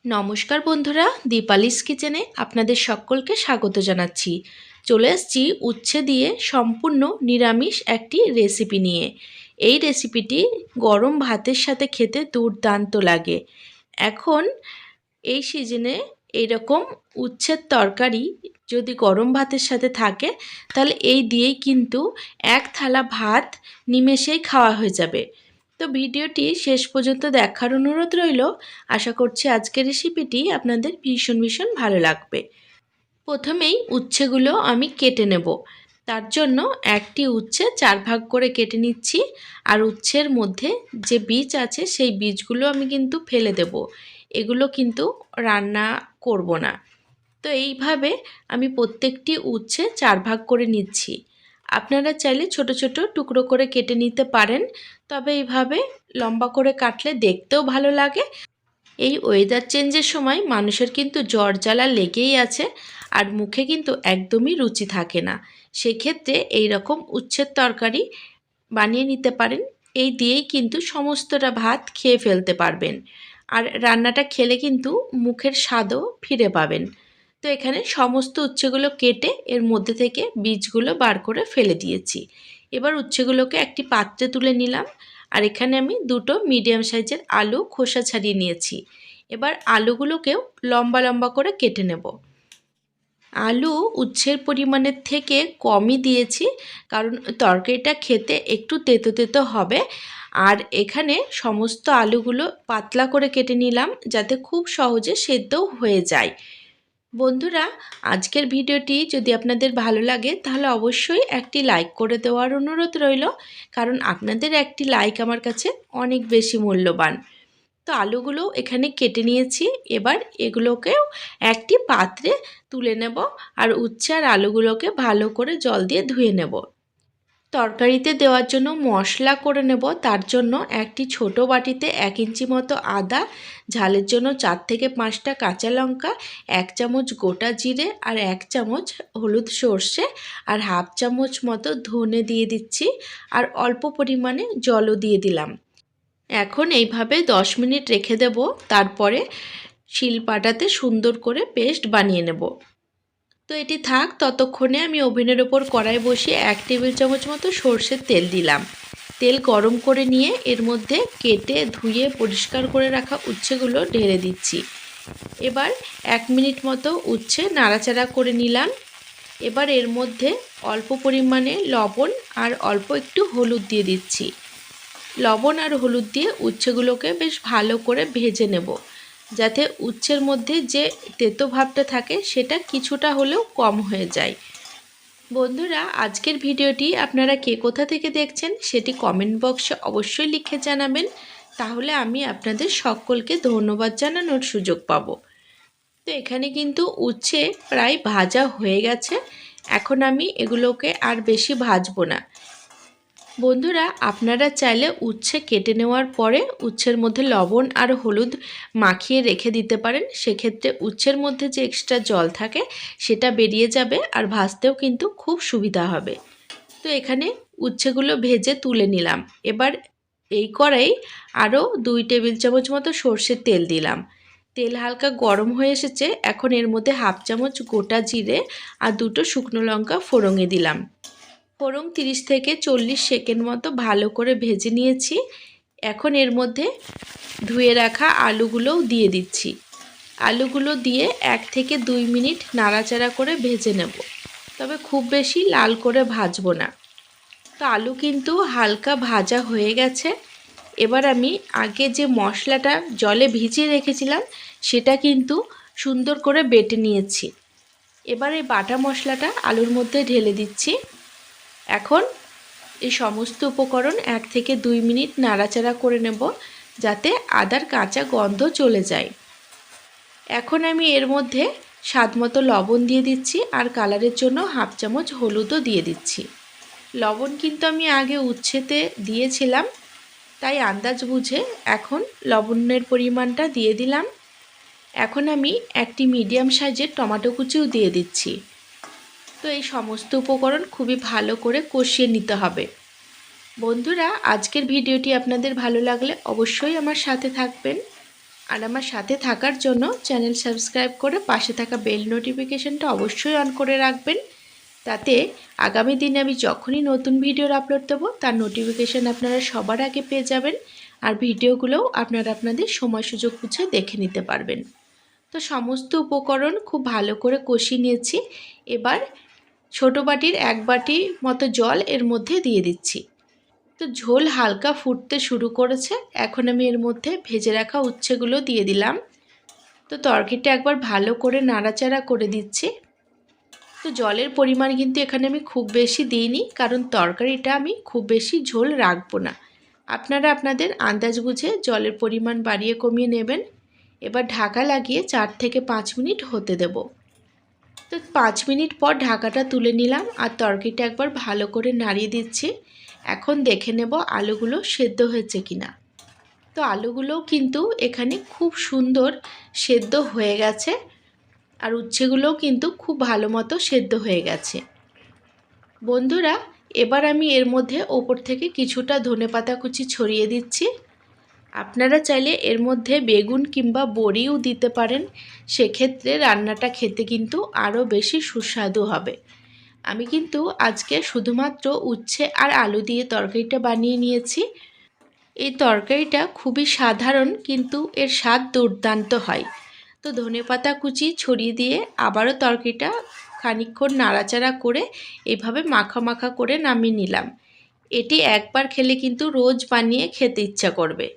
নমস্কার বন্ধুরা, দীপালিস কিচেনে আপনাদের সকলকে স্বাগত জানাচ্ছি। চলে এসেছি উচ্ছে দিয়ে সম্পূর্ণ নিরামিষ একটি রেসিপি নিয়ে। এই রেসিপিটি গরম ভাতের সাথে খেতে দুর্দান্ত লাগে। এখন এই সিজনে এইরকম উচ্ছের তরকারি যদি গরম ভাতের সাথে থাকে তাহলে এই দিয়েই কিন্তু এক থালা ভাত নিমেষেই খাওয়া হয়ে যাবে। তো ভিডিওটি শেষ পর্যন্ত দেখার অনুরোধ রইল। আশা করছি আজকের রেসিপিটি আপনাদের ভীষণ ভীষণ ভালো লাগবে। প্রথমেই উচ্ছেগুলো আমি কেটে নেব। তার জন্য একটি উচ্ছে 4 ভাগ করে কেটে নিচ্ছি। আর উচ্ছের মধ্যে যে বীজ আছে সেই বীজগুলো আমি কিন্তু ফেলে দেব। এগুলো কিন্তু রান্না করব না। তো এইভাবে আমি প্রত্যেকটি উচ্ছে 4 ভাগ করে নিচ্ছি। আপনারা চাইলে ছোট ছোট টুকরো করে কেটে নিতে পারেন, তবে এইভাবে লম্বা করে কাটলে দেখতেও ভালো লাগে। এই ওয়েদার চেঞ্জের সময় মানুষের কিন্তু জ্বর জ্বালা লেগেই আছে, আর মুখে কিন্তু একদমই রুচি থাকে না। সেক্ষেত্রে এই রকম উচ্ছের তরকারি বানিয়ে নিতে পারেন। এই দিয়েই কিন্তু সমস্তটা ভাত খেয়ে ফেলতে পারবেন, আর রান্নাটা খেলে কিন্তু মুখের স্বাদও ফিরে পাবেন। তো এখানে সমস্ত উচ্ছেগুলো কেটে এর মধ্যে থেকে বীজগুলো বার করে ফেলে দিয়েছি। এবার উচ্ছেগুলোকে একটি পাত্রে তুলে নিলাম। আর এখানে আমি দুটো মিডিয়াম সাইজের আলু খোসা ছাড়িয়ে নিয়েছি। এবার আলুগুলোকেও লম্বা লম্বা করে কেটে নেব। আলু উচ্ছের পরিমাণের থেকে কমই দিয়েছি, কারণ তরকারিটা খেতে একটু তেতো তেতো হবে। আর এখানে সমস্ত আলুগুলো পাতলা করে কেটে নিলাম, যাতে খুব সহজে সেদ্ধও হয়ে যায়। বন্ধুরা, আজকের ভিডিওটি যদি আপনাদের ভালো লাগে তাহলে অবশ্যই একটি লাইক করে দেওয়ার অনুরোধ রইল, কারণ আপনাদের একটি লাইক আমার কাছে অনেক বেশি মূল্যবান। তো আলুগুলো এখানে কেটে নিয়েছি। এবার এগুলোকেও একটি পাত্রে তুলে নেব, আর উচ্ছে আর আলুগুলোকে ভালো করে জল দিয়ে ধুয়ে নেব। তরকারিতে দেওয়ার জন্য মশলা করে নেব। তার জন্য একটি ছোট বাটিতে 1 ইঞ্চি মতো আদা, ঝালের জন্য 4 থেকে 5টা কাঁচা লঙ্কা, 1 চামচ গোটা জিরে, আর 1 চামচ হলুদ সর্ষে, আর হাফ চামচ মতো ধনে দিয়ে দিচ্ছি। আর অল্প পরিমাণে জলও দিয়ে দিলাম। এখন এইভাবে 10 মিনিট রেখে দেব। তারপরে শিলপাটাতে সুন্দর করে পেস্ট বানিয়ে নেব। তো এটি থাক, ততক্ষণে আমি ওভেনের ওপর কড়াই বসিয়ে 1 টেবিল চামচ মতো সর্ষের তেল দিলাম। তেল গরম করে নিয়ে এর মধ্যে কেটে ধুয়ে পরিষ্কার করে রাখা উচ্ছেগুলো ঢেলে দিচ্ছি। এবার 1 মিনিট মতো উচ্ছে নাড়াচাড়া করে নিলাম। এবার এর মধ্যে অল্প পরিমাণে লবণ আর অল্প একটু হলুদ দিয়ে দিচ্ছি। লবণ আর হলুদ দিয়ে উচ্ছেগুলোকে বেশ ভালো করে ভেজে নেব, যাতে উচ্ছের মধ্যে যে তেতো ভাবটা থাকে সেটা কিছুটা হলেও কম হয়ে যায়। বন্ধুরা, আজকের ভিডিওটি আপনারা কে কোথা থেকে দেখছেন সেটি কমেন্ট বক্সে অবশ্যই লিখে জানাবেন, তাহলে আমি আপনাদের সকলকে ধন্যবাদ জানানোর সুযোগ পাব। তো এখানে কিন্তু উচ্ছে প্রায় ভাজা হয়ে গেছে। এখন আমি এগুলোকে আর বেশি ভাজবো না। বন্ধুরা, আপনারা চাইলে উচ্ছে কেটে নেওয়ার পরে উচ্ছের মধ্যে লবণ আর হলুদ মাখিয়ে রেখে দিতে পারেন। সেক্ষেত্রে উচ্ছের মধ্যে যে এক্সট্রা জল থাকে সেটা বেরিয়ে যাবে, আর ভাজতেও কিন্তু খুব সুবিধা হবে। তো এখানে উচ্ছেগুলো ভেজে তুলে নিলাম। এবার এই কড়াই আরও 2 টেবিল চামচ মতো সর্ষের তেল দিলাম। তেল হালকা গরম হয়ে এসেছে। এখন এর মধ্যে হাফ চামচ গোটা জিরে আর 2টো শুকনো লঙ্কা ফোড়ঙে দিলাম। ফোড়ন 30 থেকে 40 সেকেন্ড মতো ভালো করে ভেজে নিয়েছি। এখন এর মধ্যে ধুয়ে রাখা আলুগুলোও দিয়ে দিচ্ছি। আলুগুলো দিয়ে 1 থেকে 2 মিনিট নাড়াচাড়া করে ভেজে নেব, তবে খুব বেশি লাল করে ভাজবো না। তো আলু কিন্তু হালকা ভাজা হয়ে গেছে। এবার আমি আগে যে মশলাটা জলে ভিজিয়ে রেখেছিলাম সেটা কিন্তু সুন্দর করে বেটে নিয়েছি। এবার এই বাটা মশলাটা আলুর মধ্যে ঢেলে দিচ্ছি। এখন এই সমস্ত উপকরণ 1 থেকে 2 মিনিট নাড়াচাড়া করে নেব, যাতে আদার কাঁচা গন্ধ চলে যায়। এখন আমি এর মধ্যে স্বাদমতো লবণ দিয়ে দিচ্ছি, আর কালারের জন্য হাফ চামচ হলুদও দিয়ে দিচ্ছি। লবণ কিন্তু আমি আগে উচ্ছেতে দিয়েছিলাম, তাই আন্দাজ বুঝে এখন লবণের পরিমাণটা দিয়ে দিলাম। এখন আমি একটি মিডিয়াম সাইজের টমেটো কুচিও দিয়ে দিচ্ছি। তো এই সমস্ত উপকরণ খুবই ভালো করে কষিয়ে নিতে হবে। বন্ধুরা, আজকের ভিডিওটি আপনাদের ভালো লাগলে অবশ্যই আমার সাথে থাকবেন। আর আমার সাথে থাকার জন্য চ্যানেল সাবস্ক্রাইব করে পাশে থাকা বেল নোটিফিকেশনটা অবশ্যই অন করে রাখবেন। তাতে আগামী দিনে আমি যখনই নতুন ভিডিওর আপলোড দেবো তার নোটিফিকেশান আপনারা সবার আগে পেয়ে যাবেন। আর ভিডিওগুলোও আপনারা আপনাদের সময় সুযোগ বুঝে দেখে নিতে পারবেন। তো সমস্ত উপকরণ খুব ভালো করে কষিয়ে নিয়েছি। এবার ছোটো বাটির 1 বাটি মতো জল এর মধ্যে দিয়ে দিচ্ছি। তো ঝোল হালকা ফুটতে শুরু করেছে। এখন আমি এর মধ্যে ভেজে রাখা উচ্ছেগুলো দিয়ে দিলাম। তো তরকারিটা একবার ভালো করে নাড়াচাড়া করে দিচ্ছি। তো জলের পরিমাণ কিন্তু এখানে আমি খুব বেশি দিইনি, কারণ তরকারিটা আমি খুব বেশি ঝোল রাখবো না। আপনারা আপনাদের আন্দাজ বুঝে জলের পরিমাণ বাড়িয়ে কমিয়ে নেবেন। এবার ঢাকা লাগিয়ে 4 থেকে 5 মিনিট হতে দেব। তো 5 মিনিট পর ঢাকাটা তুলে নিলাম আর তরকারিটা একবার ভালো করে নাড়িয়ে দিচ্ছি। এখন দেখে নেব আলুগুলো সেদ্ধ হয়েছে কিনা। তো আলুগুলোও কিন্তু এখানে খুব সুন্দর সেদ্ধ হয়ে গেছে আর উচ্ছেগুলোও কিন্তু খুব ভালো মতো সেদ্ধ হয়ে গেছে। বন্ধুরা, এবার আমি এর মধ্যে ওপর থেকে কিছুটা ধনেপাতা কুচি ছড়িয়ে দিচ্ছি। আপনারা চাইলে এর মধ্যে বেগুন কিংবা বড়িও দিতে পারেন, সেক্ষেত্রে রান্নাটা খেতে কিন্তু আরও বেশি সুস্বাদু হবে। আমি কিন্তু আজকে শুধুমাত্র উচ্ছে আর আলু দিয়ে তরকারিটা বানিয়ে নিয়েছি। এই তরকারিটা খুবই সাধারণ, কিন্তু এর স্বাদ দুর্দান্ত হয়। তো ধনেপাতা কুচি ছড়িয়ে দিয়ে আবারও তরকারিটা খানিকক্ষণ নাড়াচাড়া করে এইভাবে মাখা মাখা করে নামিয়ে নিলাম। এটি একবার খেলে কিন্তু রোজ বানিয়ে খেতে ইচ্ছা করবে।